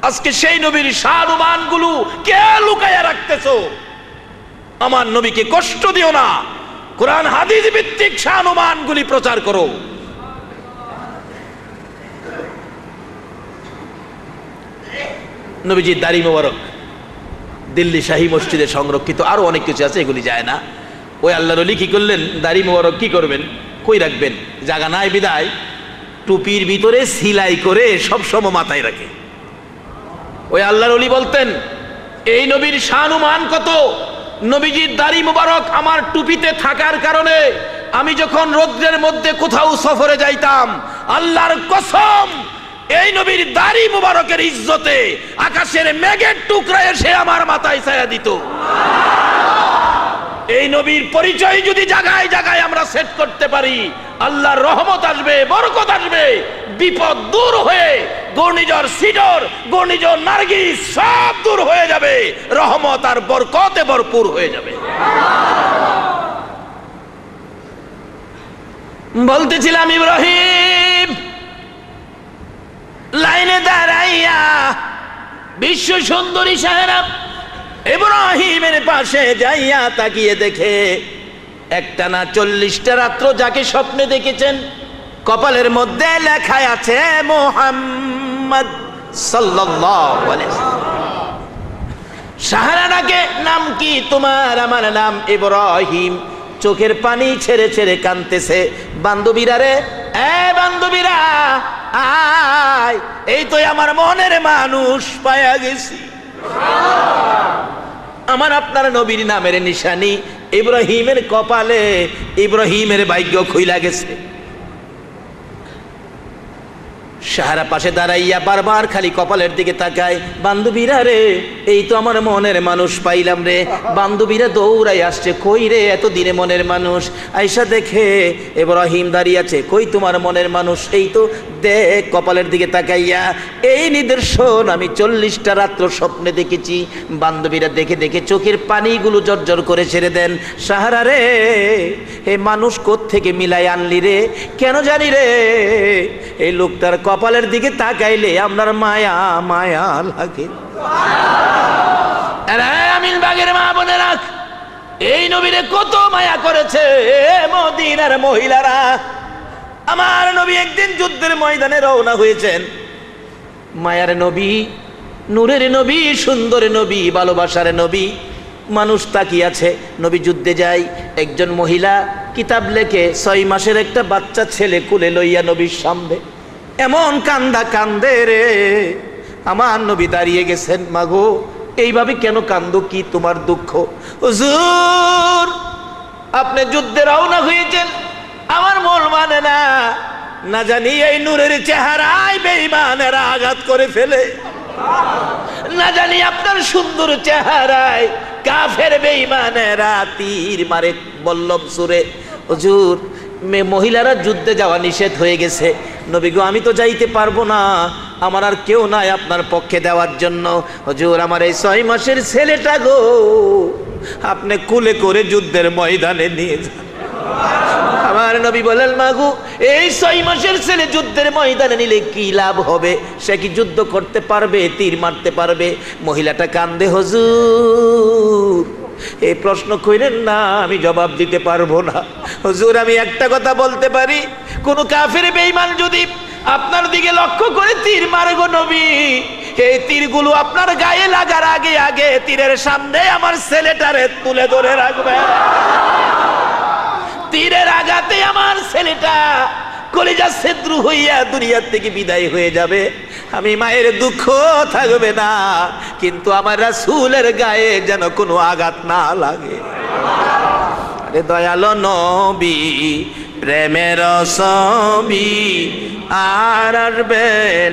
আজকে সেই নবীর শানুমান গুলো কে লুকাইয়া রাখতেছো? আমার নবীকে কষ্ট দিও না, কোরআন হাদিস ভিত্তিক শানুমান গুলি প্রচার করো। নবীজির দাড়ি মোবারক দিল্লি শাহী মসজিদে সংরক্ষিত, আরো অনেক কিছু আছে, এগুলি যায় না। ওই আল্লাহর ওলি কি করলেন, দাড়ি মোবারক কি করবেন, কই রাখবেন, জায়গা নাই বিদায় টুপির ভিতরে সিলাই করে সব সময় মাথায় রাখে। ওই আল্লাহর ওলি বলতেন, এই নবীর শানুমান কত, নবীজির দাড়ি মোবারক আমার টুপিতে থাকার কারণে আমি যখন রৌদ্রের মধ্যে কোথাও সফরে যাইতাম, আল্লাহর কসম এই নবীর দাড়ি মোবারকের ইজ্জতে আকাশের মেঘের টুকরা এসে আমার মাথায় ছায়া দিত। এই নবীর পরিচয় যদি জায়গায় জায়গায় আমরা সেট করতে পারি, আল্লাহর রহমত আসবে, বরকত আসবে, বিপদ দূর হয়ে ঘূর্ণিঝড় সিডর, ঘূর্ণিঝড় নার্গিস সব দূর হয়ে যাবে, রহমত আর বরকতে ভরপুর হয়ে যাবে। বলতেছিলাম, ইব্রাহিম লাইনে দাঁড়াইয়া বিশ্ব সুন্দরী সাহেরা ইব্রাহিমের পাশে যাইয়া তাকিয়ে দেখে একটানা 40টা রাত্র যাকে স্বপ্নে দেখেছেন কপালের মধ্যে লেখা আছে মুহাম্মদ সাল্লাল্লাহু আলাইহি ওয়াসাল্লাম। সাহারাটাকে, নাম কি তোমার? আমার নাম ইব্রাহিম। চোখের পানি ছেড়ে ছেড়ে কাঁদতেছে। বান্ধবীরা রে, বান্ধবীরা আয়, এই তো আমার মনের মানুষ পায়া গেছি। আমার আপনার নবীর নামের নিশানি ইব্রাহিমের কপালে, ইব্রাহিমের ভাগ্য খুইলা গেছে। সাহারা পাশে দাঁড়াইয়া বারবার খালি কপালের দিকে তাকায়, বান্ধবীরা রে, এই তো আমার মনের মানুষ পাইলাম রে। বান্ধবীরা দৌড়াই আসছে, কই রে এত দিনে মনের মানুষ? আয়সা দেখে ইব্রাহিম দাঁড়িয়ে আছে, কই তোমার মনের মানুষ? এই তো দেখ কপালের দিকে তাকাইয়া, এই নিদর্শন আমি 40টা রাত্র স্বপ্নে দেখেছি। বান্ধবীরা দেখে দেখে চোখের পানিগুলো জর্জর করে ছেড়ে দেন। সাহারা রে, হে মানুষ কোত্থেকে মিলাই আনলি রে? কেন জানি রে, এই লোকটার কপালের দিকে তাকাইলে আপনার মায়া মায়া লাগে। আমিন বাগের মা বোনেরা, এই নবীরে কত মায়া করেছে মদিনার মহিলারা। আমার নবী একদিন যুদ্ধের ময়দানে রওনা হয়েছেন। মায়ার নবী, নূরের নবী, সুন্দর নবী, ভালোবাসার নবী। মানুষ তাকিয়ে আছে, নবী যুদ্ধে যায়। একজন মহিলা কিতাব লেখে 6 মাসের একটা বাচ্চা ছেলে কুলে লইয়া নবীর সামনে এমন কান্দা কান্দে রে। আমার নবী দাঁড়িয়ে গেছেন, মাগো এইভাবে কেন কান্দো, কি তোমার দুঃখ? হুজুর আপনি যুদ্ধে রওনা হয়েছেন, আমার মন মানে না, না জানি এই নূরের চেহারায় বেঈমানেরা আঘাত করে ফেলে, না জানি আপনার সুন্দর চেহারায় কাফের বেঈমানেরা তীর মারে বল্লভ সুরে। হুজুর মহিলারা যুদ্ধে যাওয়া নিষেধ হয়ে গেছে। নবী গো আমি তো যাইতে পারবো না, আমার আর কেউ নাই আপনার পক্ষে দেওয়ার জন্য। হুজুর আমার এই 6 মাসের ছেলেটা গো আপনি কুলে করে যুদ্ধের ময়দানে নিয়ে যান। আমার নবী বলেন, মাগো এই 6 মাসের ছেলে যুদ্ধের ময়দানে নিলে কি লাভ হবে? সে কি যুদ্ধ করতে পারবে, তীর মারতে পারবে? মহিলাটা কান্দে, হুজুর এই প্রশ্ন কইরেন না, আমি জবাব দিতে পারবো না। হুজুর আমি একটা কথা বলতে পারি, কোন কাফের বেঈমান যদি আপনার দিকে লক্ষ্য করে তীর মারে গো নবী, এই তীরগুলো আপনার গায়ে লাগার আগে আগে তীরের সামনে আমার ছেলেটারে তুলে ধরে রাখবে। তীরের আঘাতে আমার ছেলেটা কলিজা ছিদ্র হইয়া দুনিয়ার থেকে বিদায় হয়ে যাবে। আমি মায়ের দুঃখ থাকবে না, কিন্তু আমার রাসূলের গায়ে যেন কোনো আঘাত না লাগে। আরে দয়ালো নবী প্রেমের ছবি আর আসবে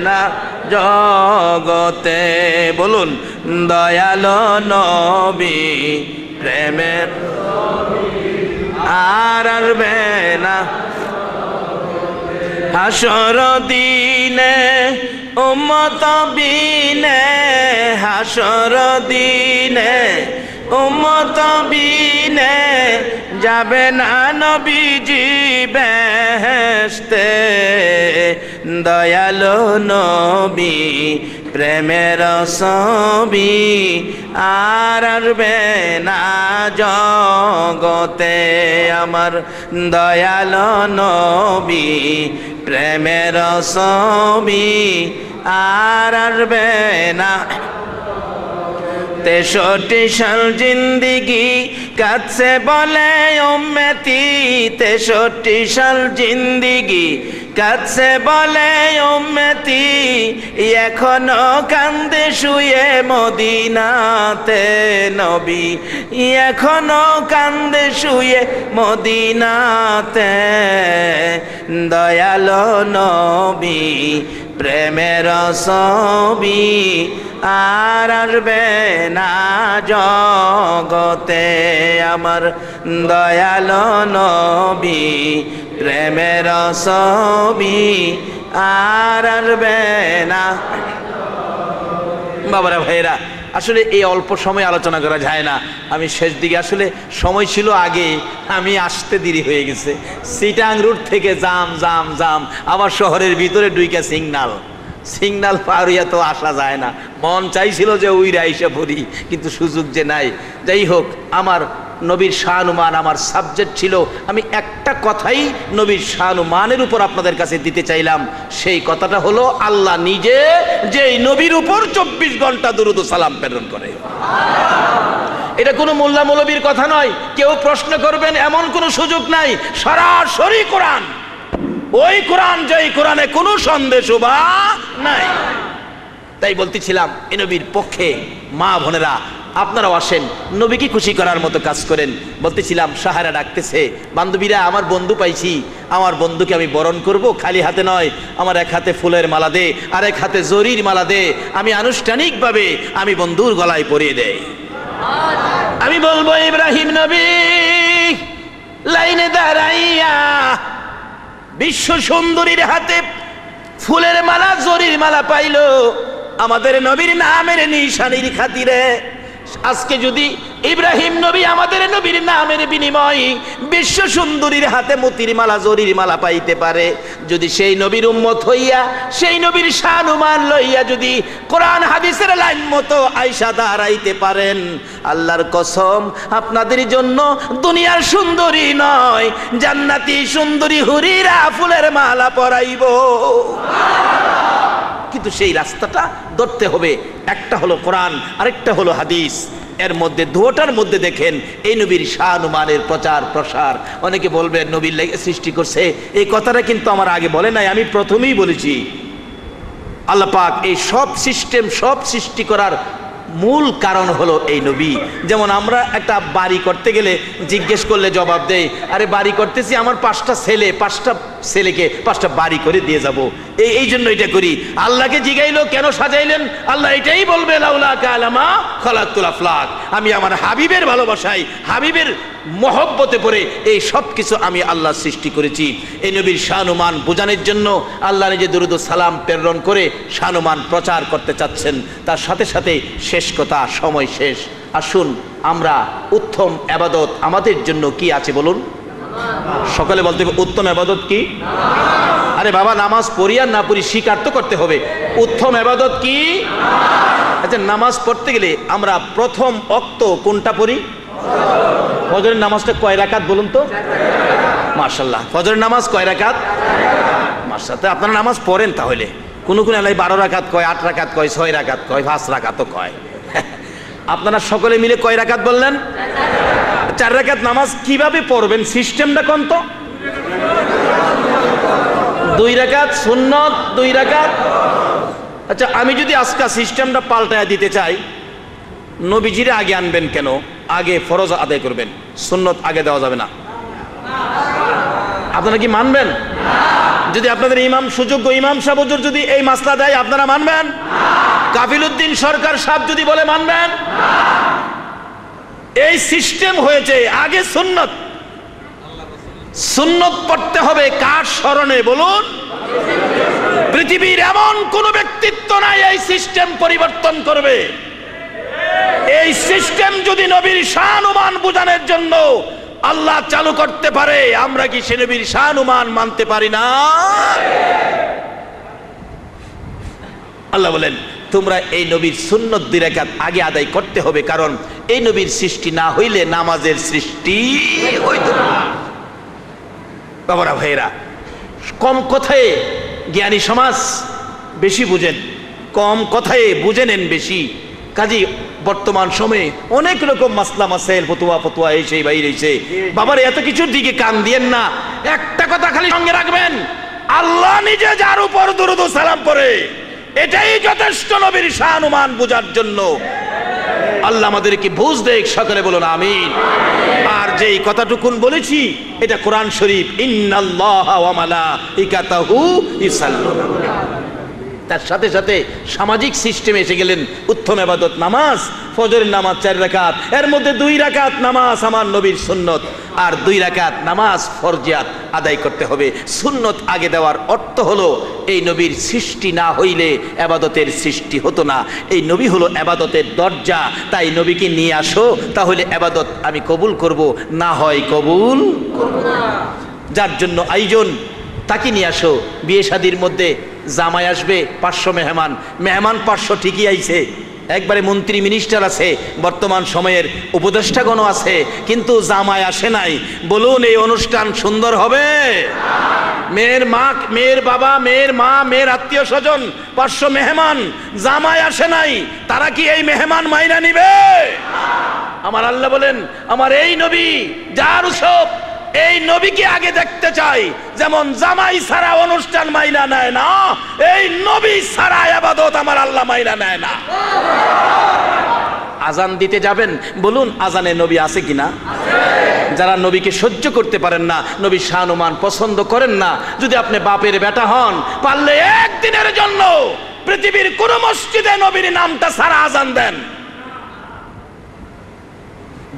না জগতে। বলুন, দয়ালো নবী প্রেমের আর আসবে না। হাসর দিনে উম্মত বিনে, হাসর দিনে উম্মত বিনে যাবে না নবীজি বেহেশতে। দয়ালো নবী প্রেমের ছবি আর আসবে না জগতে। আমার দয়ালো নবী প্রেমের ছবি আর আসবে না। 63 সাল জিন্দিগি কাছে বলে উম্মতি, 63 সাল জিন্দিগি কাছে বলে উম্মতি, এখনো কান্দে শুয়ে মদিনাতে নবী, এখনো কান্দে শুয়ে মদিনাতে। দয়ালো নবী প্রেমের ছবি আর আসবে না জগতে, আমার দয়ালো নবী প্রেমের ছবি আর আসবে না। বাবারা ভাইরা, আসলে এই অল্প সময় আলোচনা করা যায় না। আমি শেষ দিকে আসলে সময় ছিল আগে, আমি আসতে দেরি হয়ে গেছে। চিটাং রুট থেকে জাম জাম জাম, আবার শহরের ভিতরে ডুইকা সিগনাল পার হইয়া তো আসা যায় না। মন চাইছিল যে উইরা আইসা পড়ি, কিন্তু সুযোগ যে নাই। যাই হোক, আমার নবীর শানুমান আমার সাবজেক্ট ছিল। আমি একটা কথাই নবীর শানুমানের উপর আপনাদের কাছে দিতে চাইলাম। সেই কথাটা হলো, আল্লাহ নিজে যেই নবীর উপর 24 ঘন্টা দুরূদ ও সালাম প্রেরণ করে। এটা কোনো মোল্লা মৌলবীর কথা নয়, কেউ প্রশ্ন করবেন এমন কোনো সুযোগ নাই। সরাসরি কোরআন, ওই কোরআন যেই কোরআনে কোনো সন্দেহ বা নাই। তাই বলতেছিলাম, এই নবীর পক্ষে মা বোনেরা আপনারাও আসেন, নবীকে খুশি করার মতো কাজ করেন। বলতেছিলাম, সাহারা ডাকতেছে, বান্ধবীরা আমার বন্ধু পাইছি, আমার বন্ধুকে আমি বরণ করব, খালি হাতে নয়। আমার এক হাতে ফুলের মালা দে, আর এক হাতে জরির মালা দে, আমি আনুষ্ঠানিকভাবে আমি বন্ধুর গলায় পরিয়ে দেই। আমি বলবো, ইব্রাহিম নবী লাইনে দাঁড়াইয়া বিশ্ব সুন্দরীর হাতে ফুলের মালা জরির মালা পাইল, আমাদের নবীর নামের নিশানির খাতিরে। আজকে যদি ইব্রাহিম নবী আমাদের নবীর নামের বিনিময় বিশ্ব সুন্দরীর হাতে মতির মালা জরির মালা পাইতে পারে, যদি সেই নবীর উম্মত হইয়া সেই নবীর শানুমান লইয়া যদি কোরআন হাদিসের লাইন মতো আইসা দাঁড়াইতে পারেন, আল্লাহর কসম আপনাদের জন্য দুনিয়ার সুন্দরী নয়, জান্নাতি সুন্দরী হুরিরা ফুলের মালা পরাইব। কিন্তু সেই রাস্তাটা ধরতে হবে। একটা হলো কোরআন, আরেকটা হলো হাদিস। এর মধ্যে দুটোটার মধ্যে দেখেন এই নবীর শানুমানের প্রচার প্রসার। অনেকে বলবেন নবীর লেগে সৃষ্টি করছে, এই কথাটা কিন্তু আমার আগে বলে নাই, আমি প্রথমেই বলেছি। আল্লাহ পাক এই সব সিস্টেম, সব সৃষ্টি করার মূল কারণ হলো এই নবী। যেমন আমরা একটা বাড়ি করতে গেলে জিজ্ঞেস করলে জবাব দেয়, আরে বাড়ি করতেছি, আমার 5টা ছেলে, 5টা ছেলেকে 5টা বাড়ি করে দিয়ে যাব, এই জন্য এটা করি। আল্লাহকে জিগাইলো কেন সাজাইলেন, আল্লাহ এটাই বলবে, লাউলা কালামা খালাকুল আফলাক, আমি আমার হাবিবের ভালোবাসায়, হাবিবের মহব্বতে পড়ে এই সব কিছু আমি আল্লাহ সৃষ্টি করেছি। এই নবীর শানুমান বোঝানোর জন্য আল্লাহ নিজে দুরূদ ও সালাম প্রেরণ করে শানুমান প্রচার করতে চাচ্ছেন। তার সাথে সাথে শেষ কথা, সময় শেষ। আসুন আমরা উত্তম ইবাদত আমাদের জন্য কি আছে বলুন? সকালে বলতে হবে উত্তম ইবাদত কি? আরে বাবা, নামাজ পড়ি আর না পড়ি স্বীকার তো করতে হবে। উত্তম ইবাদত কি? আচ্ছা, নামাজ পড়তে গেলে আমরা প্রথম ওয়াক্ত কোনটা পড়ি? ফজরের নামাজটা কয় রাকাত বলুন তো? মাশাআল্লাহ, ফজরের নামাজ কয় রাকাত? মাশাআল্লাহ, আপনারা নামাজ পড়েন তাহলে। কোন কোন এলাকায় 12 রাকাত কয়, 8 রাকাত কয়, 6 রাকাত কয়, 5 রাকাতও কয়। আপনারা সকলে মিলে কয় রাকাত বললেন? 4 রাকাত নামাজ কিভাবে পড়বেন সিস্টেমটা কোন তো? 2 রাকাত সুন্নত, 2 রাকাত। আচ্ছা, আমি যদি আজকে সিস্টেমটা পাল্টায় দিতে চাই, নবীজিরে আগে আনবেন কেন? আগে ফরজ আদায় করবেন, সুন্নত আগে দেওয়া যাবে না। আপনারা কি মানবেন? যদি আপনাদের ইমাম, সুযোগ্য ইমাম সাহেব হুজুর যদি এই মাসলা দেয়, আপনারা মানবেন? কাফিলউদ্দিন সরকার সাহেব যদি বলে, মানবেন? এই সিস্টেম হয়েছে। আগে সুন্নত, সুন্নত পড়তে হবে কার স্মরণে বলুন? পৃথিবীর এমন কোন ব্যক্তিত্ব নাই এই সিস্টেম পরিবর্তন করবে। এই সিস্টেম যদি নবীর শানুমান বোঝানোর জন্য আল্লাহ চালু করতে পারে, আমরা কি সে নবীর শানুমান মানতে পারি না? আল্লাহ বলেন, তোমরা এই নবীর সুন্নত 2 রাকাত আগে আদায় করতে হবে, কারণ এই নবীর সৃষ্টি না হইলে নামাজের সৃষ্টি হইত না। বাবারা ভাইয়েরা, কম কথায় জ্ঞানী সমাজ বেশি বুঝেন, কম কথায় বুঝে নেন বেশি। কাজী বর্তমান সময়ে অনেক রকম মাসলা মাসাইল ফতোয়া এই সেই বাইরে এসে বাবার এত কিছুর দিকে কান দিয়েন না। একটা কথা খালি সঙ্গে রাখবেন, আল্লাহ নিজে যার উপর দুরূদ ও সালাম পড়ে এটাই যথেষ্ট নবীর শান ও মান বোঝার জন্য। আল্লাহ আমাদেরকে বুঝ দেখ, সকলে বলুন আমিন। আর যেই কথাটুকুন বলেছি এটা কোরআন শরীফ, ইন্নাল্লাহা ওয়া মালাইকাতাহু ইউসাল্লুনা। তার সাথে সাথে সামাজিক সিস্টেমে এসে গেলেন উত্তম ইবাদত নামাজ, ফজরের নামাজ 4 রাকাত, এর মধ্যে 2 রাকাত নামাজ আমার নবীর সুন্নত, আর 2 রাকাত নামাজ ফরজিয়াত আদায় করতে হবে। সুন্নত আগে দেওয়ার অর্থ হলো এই নবীর সৃষ্টি না হইলে ইবাদতের সৃষ্টি হতো না। এই নবী হলো ইবাদতের দরজা, তাই নবীকে নিয়ে আসো, তাহলে ইবাদত আমি কবুল করব, না হয় কবুল করব না। যার জন্য আয়োজন, তাকে নিয়ে আসো। বিয়ে শাদির মধ্যে জামাই আসবে 500 মেহমান 500 ঠিকই আইছে, একবারে মন্ত্রী মিনিস্টার আছে, বর্তমান সময়ের উপদেষ্টাগণ আছে, কিন্তু জামাই আসে নাই। বলুন এই অনুষ্ঠান সুন্দর হবে? মেয়ের মা, মেয়ের বাবা, মেয়ের মা, মেয়ের আত্মীয় স্বজন 500 মেহমান, জামাই আসে নাই, তারা কি এই মেহমান মাইনা নিবে? আমার আল্লাহ বলেন আমার এই নবী যার উৎসব, এই নবীকে আগে দেখতে চাই। যেমন জামাই ছাড়া অনুষ্ঠান মাইনা নেয় না, এই নবী ছাড়া ইবাদত আমার আল্লাহ মাইনা নেয় না। আজান দিতে যাবেন, বলুন আজানে নবী আছে কিনা? যারা নবীকে সহ্য করতে পারেন না, নবী শান ও মান পছন্দ করেন না, যদি আপনি বাপের বেটা হন, পারলে একদিনের জন্য পৃথিবীর কোন মসজিদে নবীর নামটা ছাড়া আজান দেন।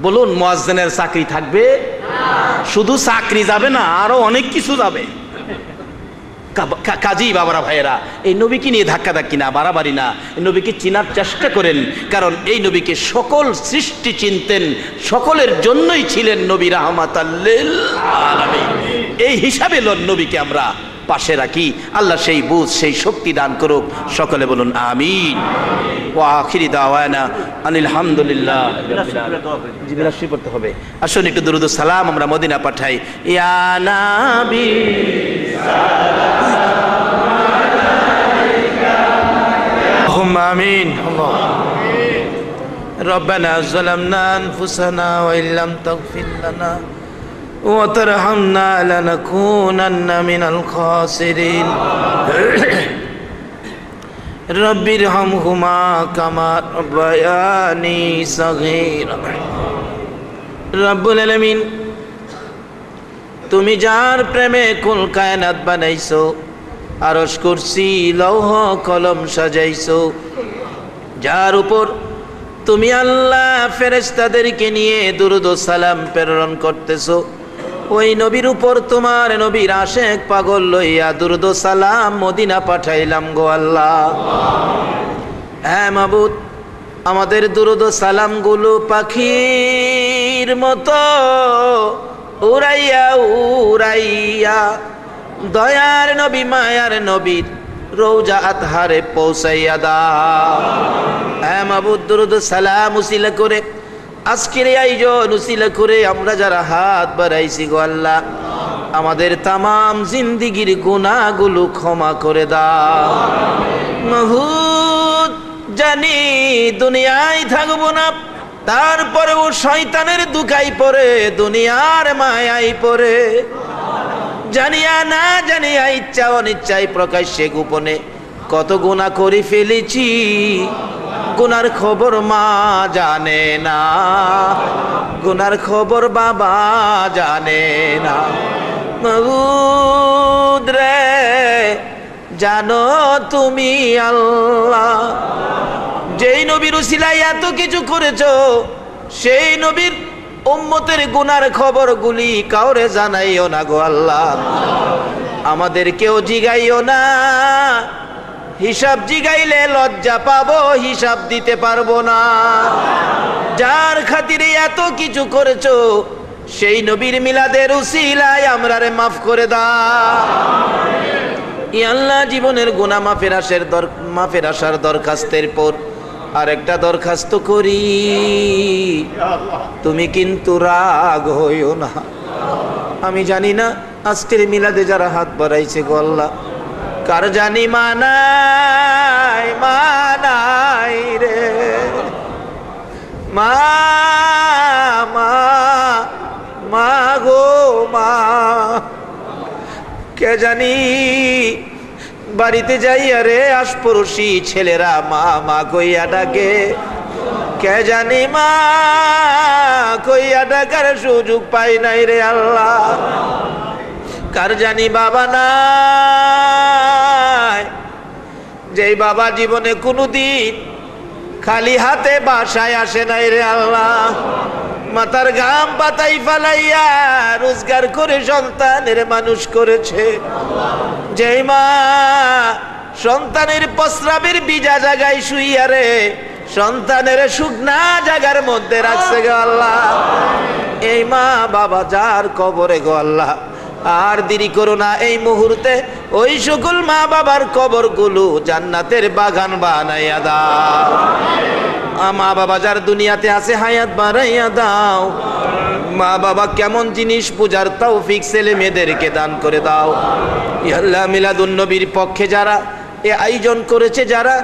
বলুন মুয়াজ্জিনের চাকরি থাকবে? শুধু চাকরি যাবে না, আরো অনেক কিছু যাবে। কাজী বাবারা ভাইয়েরা, এই নবীকে নিয়ে ধাক্কাধাক্কি না, বাড়াবাড়ি না, এই নবীকে চিনার চেষ্টা করেন, কারণ এই নবীকে সকল সৃষ্টি চিনতেন, সকলের জন্যই ছিলেন নবী রাহমাতাল লিল আলামিন। এই হিসাবে নবীকে আমরা পাশে রাখি। আল্লাহ সেই বুঝ, সেই শক্তি দান করুক, সকলে বলুন আমিন। ওয়া আখিরি দাওয়ানা আনিল হামদুলিল্লাহ। জিবরাইল শুরু করতে হবে। আসুন একটু দুরূদ ও সালাম আমরা মদিনা পাঠাই। ইয়া নবী আল্লাহুম্মা আমিন। রব্বানা যালামনা আনফুসানা ওয়া ইল্লাম তাগফির লানা وترحمنا لنكونن من الخاسرين رب ارحمهما كما ربياني صغيرا রব্বুল আলামিন, তুমি যার প্রেমে কুল কায়নাত বানাইছো, আরশ কুরসি লৌহ কলম সাজাইছো, যার উপর তুমি আল্লাহ ফেরেশতাদেরকে নিয়ে দুরূদ ও সালাম প্রেরণ করতেছো, ওই নবীর উপর তোমার নবীর আশেক পাগল লইয়া দুরূদ ও সালাম মদিনা পাঠাইলাম গো আল্লাহ। হ্যাঁ মাবুদ, আমাদের দুরূদ ও সালাম গুলো পাখির মতো উড়াইয়া উড়াইয়া দয়ার নবী মায়ার নবীর রওজা আতহারে পৌঁছাইয়া দাও। হ্যাঁ মাবুদ, দুরূদ ও সালাম উসিলা করে আজকের এই আয়োজন উসিলা করে আমরা যারা হাত বাড়াইছি গো আল্লাহ, আমাদের তামাম জিন্দিগির গুনাহগুলো ক্ষমা করে দাও। মাহুদ, জানি দুনিয়ায় থাকবো না, তারপরেও শয়তানের দুকাই পড়ে, দুনিয়ার মায়াই পড়ে, জানিয়া না জানিয়া ইচ্ছা অনিচ্ছায় প্রকাশ্যে গোপনে কত গুনাহ করে ফেলেছি, গুনার খবর মা জানে না, গুনার খবর বাবা জানে না। মাবুদ রে, জানো তুমি আল্লাহ, যেই নবীর উসিলায় এত কিছু করেছো, সেই নবীর উম্মতের গুনার খবরগুলি কাউরে জানাইও না গো আল্লাহ, আমাদেরকেও জিগাইও না। হিসাব জিগাইলে লজ্জা পাবো, হিসাব দিতে পারবো না। যার খাতিরে এত কিছু করেছো, সেই নবীর মিলাদের উসিলায় আমরারে মাফ করে দাও। ইয়া আল্লাহ, জীবনের গুনাহ মাফের আসার দরখাস্তের পর আরেকটা দরখাস্ত করি, তুমি কিন্তু রাগ হইও না। আমি জানি না আজকের মিলাদে যারা হাত বাড়াইছে গো আল্লাহ, কার জানি মানাই রে, মা মা মা গো মা, কে জানি বাড়িতে যাইয়া রে আশপড়শি ছেলেরা মা মা কইয়া ডাকে, কে জানি মা কইয়া ডাকার সুযোগ পাই নাই রে আল্লাহ। কার জানি বাবা নাই, যেই বাবা জীবনে কোনোদিন খালি হাতে বাসায় আসে নাই রে আল্লাহ। মাথার ঘাম পাতাই ফালাইয়া রোজগার করে সন্তানের মানুষ করেছে। যেই মা সন্তানের প্রস্রাবের ভিজা জায়গায় শুইয়া রে সন্তানের শুকনা জায়গার মধ্যে রাখছে গো আল্লাহ। এই মা বাবা যার কবরে গো আল্লাহ, আর দেরি করো না, এই মুহূর্তে ওই সকল মা বাবার কবরগুলো জান্নাতের বাগান বানাইয়া দাও। মা বাবা যার দুনিয়াতে আছে হায়াত বাড়াইয়া দাও। মা বাবা কেমন জিনিস পূজার তৌফিক ছেলে মেয়েদেরকে দান করে দাও। ইয়া আল্লাহ, মিলাদুন নবীর পক্ষে যারা এ আয়োজন করেছে, যারা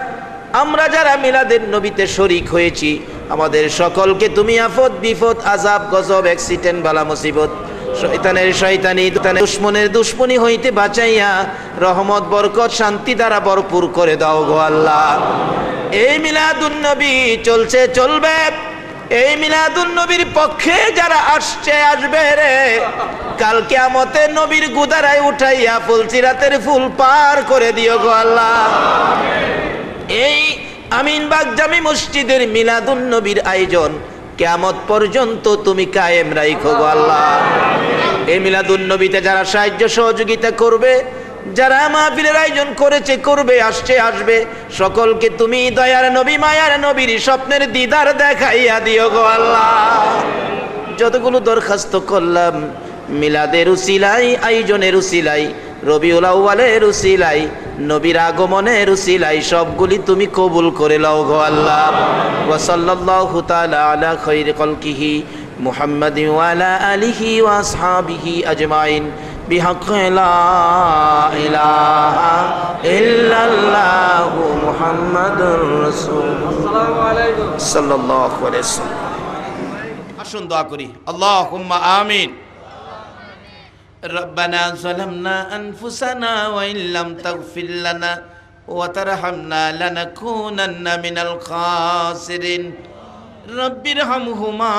আমরা যারা মিলাদের নবীতে শরীক হয়েছি, আমাদের সকলকে তুমি আফত বিপদ আযাব গজব অ্যাক্সিডেন্ট বালা মুসিবত শয়তানের শয়তানি দুশ্মনের দুশ্মনী হইতে বাঁচাইয়া রহমত বরকত শান্তি দ্বারা ভরপুর করে দাও গো আল্লাহ। এই মিলাদুন নবী চলছে চলবে, এই মিলাদুন নবীর পক্ষে যারা আসছে আসবে রে, কাল কিয়ামতে নবীর গুদারায় উঠাইয়া ফুলসিরাতের ফুল পার করে দিও গো আল্লাহ। এই আমিনবাগ জামি মসজিদের মিলাদুন নবীর আয়োজন কিয়ামত পর্যন্ত তুমি কায়েম রাখো গো আল্লাহ। এই মিলাদুন নবীতে যারা সাহায্য সহযোগিতা করবে, যারা মাহফিলের আয়োজন করেছে করবে আসছে আসবে, সকলকে তুমি দয়ার নবী মায়ার নবীর স্বপ্নের দিদার দেখাইয়া দিও গো আল্লাহ। যতগুলো দরখাস্ত করলাম মিলাদের উসিলাই, আয়োজনের উসিলাই, রবিউল আউয়ালের উসিলাই, নবীর আগমনের উসিলাই, সবগুলি তুমি কবুল করে লও গো আল্লাহ। ওয়া সাল্লাল্লাহু তাআলা আলা খায়রি খালকিহি মুহাম্মাদিন ওয়া আলা আলিহি ওয়া আসহাবিহি আজমাইন বিহাক্কি লা ইলাহা ইল্লাল্লাহু মুহাম্মাদুর রাসূলুল্লাহ সাল্লাল্লাহু আলাইহি ওয়াসাল্লাম। আসুন দোয়া করি, আল্লাহুম্মা আমিন। ربنا ظلمنا أنفسنا وإن لم تغفر لنا وترحمنا لنكونن من الخاسرين رب ارحمهما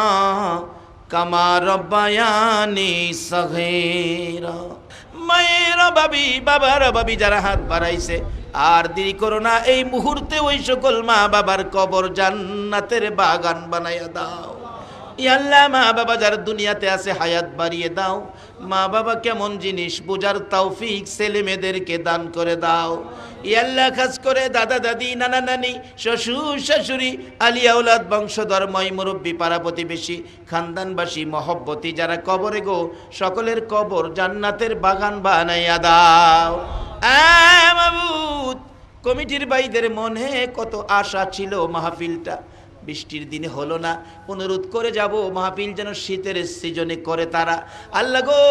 كما ربياني صغيرا। মায়ের বাবি বাবার বাবি যারা হাত বাড়াইছে আর দেরি করো না, এই মুহূর্তে ওই সকল মা বাবার কবর জান্নাতের বাগান বানাইয়া দাও। ইয়া আল্লাহ, মা বাবা যারা দুনিয়াতে আছে হায়াত বাড়িয়ে দাও। মা বাবা কেমন জিনিস বোঝার তৌফিক ছেলে মেয়েদেরকে দান করে দাও। ইয়া আল্লাহ, খাস করে দাদা দাদি নানা নানি শ্বশুর শাশুড়ি আলিয়া আওলাদ বংশধর ময় মুরব্বী পাড়া প্রতিবেশী খানদানবাসী মহব্বতী যারা কবরে গো, সকলের কবর জান্নাতের বাগান বানাইয়া দাও। মাবুদ, কমিটির ভাইদের মনে কত আশা ছিল মাহফিলটা বৃষ্টির দিনে হলো না, অনুরোধ করে যাব মাহফিল যেন শীতের সিজনে করে তারা। আল্লাহ গো,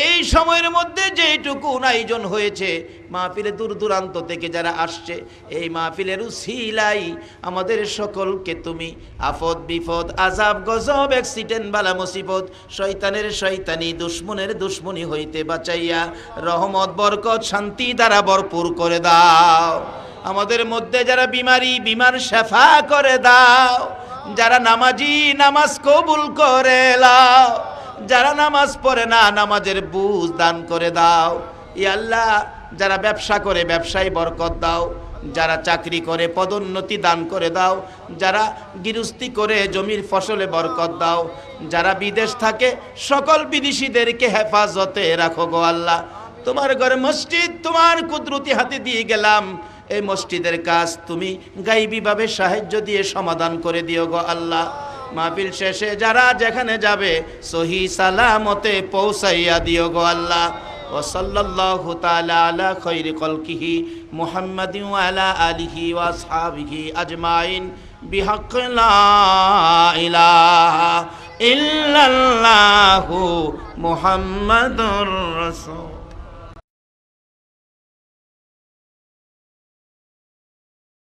এই সময়ের মধ্যে যেটুকু আয়োজন হয়েছে মাহফিলে দূর দূরান্ত থেকে যারা আসছে, এই মাহফিলের উসিলাই আমাদের সকলকে তুমি আফত বিপদ আযাব গজব অ্যাক্সিডেন্ট বালা মুসিবত শয়তানের শয়তানি দুশ্মনের দুশ্মনী হইতে বাঁচাইয়া রহমত বরকত শান্তি দ্বারা ভরপুর করে দাও। আমাদের মধ্যে যারা বিমার শেফা করে দাও, যারা নামাজি নামাজ কবুল করে লাও, যারা নামাজ পড়ে না নামাজের বুঝ দান করে দাও। ইয়া আল্লাহ, যারা ব্যবসা করে ব্যবসায় বরকত দাও, যারা চাকরি করে পদোন্নতি দান করে দাও, যারা গৃহস্থী করে জমির ফসলে বরকত দাও, যারা বিদেশ থাকে সকল বিদেশিদেরকে হেফাজতে রাখো গো আল্লাহ। তোমার ঘরে মসজিদ তোমার কুদরতি হাতে দিয়ে গেলাম, এই মসজিদের কাজ তুমি গাইবীভাবে সাহায্য দিয়ে সমাধান করে দিও গো আল্লাহ। মাহফিল শেষে যারা যেখানে যাবে সহি সালামতে পৌঁছাইয়া দিও গো আল্লাহ। ওয়া সাল্লাল্লাহু তাআলা আলা খায়রি খালকিহি মুহাম্মাদিন ওয়া আলা আলিহি ওয়া আসহাবিহি আজমাইন বিহাক্কি লা ইলাহা ইল্লাল্লাহু মুহাম্মাদুর রাসূল।